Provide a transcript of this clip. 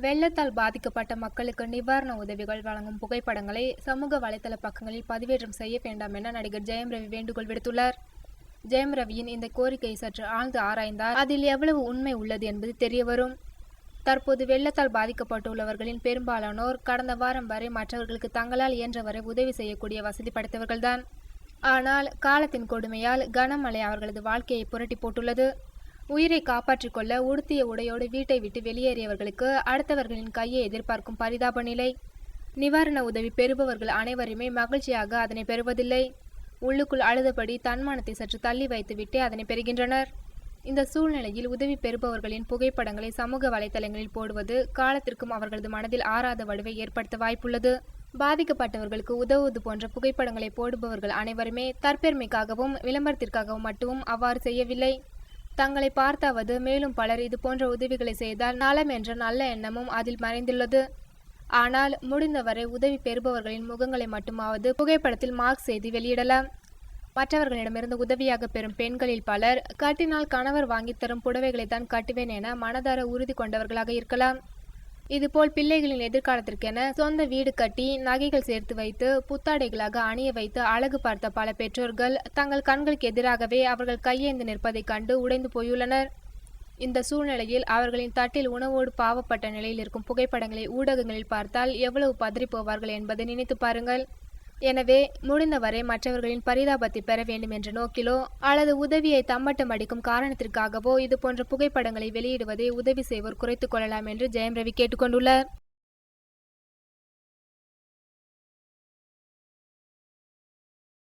வெள்ளத்தால் பாதிக்கப்பட்ட மக்களுக்கு நிவாரண உதவிகள் வழங்கும் புகைப்படங்களை சமூக வலைதள பக்கங்களில் பதிவேற்றம் செய்ய வேண்டாம் என நடிகர் ஜெயம் ரவி வேண்டுகோள் விடுத்துள்ளார். ஜெயம் ரவியின் இந்த கோரிக்கையை சற்று ஆழ்ந்து ஆராய்ந்தால் அதில் எவ்வளவு உண்மை உள்ளது என்பது தெரியவரும். தற்போது வெள்ளத்தால் பாதிக்கப்பட்டுள்ளவர்களின் பெரும்பாலானோர் கடந்த வாரம் வரை மற்றவர்களுக்கு தங்களால் இயன்றவரை உதவி செய்யக்கூடிய வசதி படைத்தவர்கள்தான். ஆனால் காலத்தின் கொடுமையால் கனமழை அவர்களது வாழ்க்கையை புரட்டி போட்டுள்ளது. உயிரை காப்பாற்றிக் கொள்ள உடுத்திய உடையோடு வீட்டை விட்டு வெளியேறியவர்களுக்கு அடுத்தவர்களின் கையை எதிர்பார்க்கும் பரிதாப நிலை. நிவாரண உதவி பெறுபவர்கள் அனைவருமே மகிழ்ச்சியாக அதனை பெறுவதில்லை. உள்ளுக்குள் அழுதபடி தன்மானத்தை சற்று தள்ளி வைத்துவிட்டே அதனை பெறுகின்றனர். இந்த சூழ்நிலையில் உதவி பெறுபவர்களின் புகைப்படங்களை சமூக வலைதளங்களில் போடுவது காலத்திற்கும் அவர்களது மனதில் ஆறாத வடுவை ஏற்படுத்த வாய்ப்புள்ளது. பாதிக்கப்பட்டவர்களுக்கு உதவுவது போன்ற புகைப்படங்களை போடுபவர்கள் அனைவருமே தற்பெருமைக்காகவும் விளம்பரத்திற்காகவும் மட்டும் அவ்வாறு செய்யவில்லை. தங்களை பார்த்தாவது மேலும் பலர் இது போன்ற உதவிகளை செய்தால் நலம் என்ற நல்ல எண்ணமும் அதில் மறைந்துள்ளது. ஆனால் முடிந்தவரை உதவி பெறுபவர்களின் முகங்களை மட்டுமாவது புகைப்படத்தில் மார்க் செய்து வெளியிடலாம். மற்றவர்களிடமிருந்து உதவியாக பெறும் பெண்களில் பலர் கட்டினால் கணவர் வாங்கித்தரும் புடவைகளை தான் கட்டுவேன் என மனதார உறுதி கொண்டவர்களாக இருக்கலாம். இதுபோல் பிள்ளைகளின் எதிர்காலத்திற்கென சொந்த வீடு கட்டி நகைகள் சேர்த்து வைத்து புத்தாடைகளாக அணிய வைத்து அழகு பார்த்த பல பெற்றோர்கள் தங்கள் கண்களுக்கு எதிராகவே அவர்கள் கையேந்து நிற்பதைக் கண்டு உடைந்து போயுள்ளனர். இந்த சூழ்நிலையில் அவர்களின் தட்டில் உணவோடு பாவப்பட்ட நிலையில் இருக்கும் புகைப்படங்களை ஊடகங்களில் பார்த்தால் எவ்வளவு பதறி போவார்கள் என்பதை நினைத்து பாருங்கள். எனவே முடிந்தவரை மற்றவர்களின் பரிதாபத்தை பெற வேண்டும் என்ற நோக்கிலோ அல்லது உதவியை தம்மட்டம் அடிக்கும் காரணத்திற்காகவோ இது போன்ற புகைப்படங்களை வெளியிடுவதை உதவி செய்வோர் குறைத்துக் கொள்ளலாம் என்று ஜெயம் ரவி கேட்டுக்கொண்டுள்ளார்.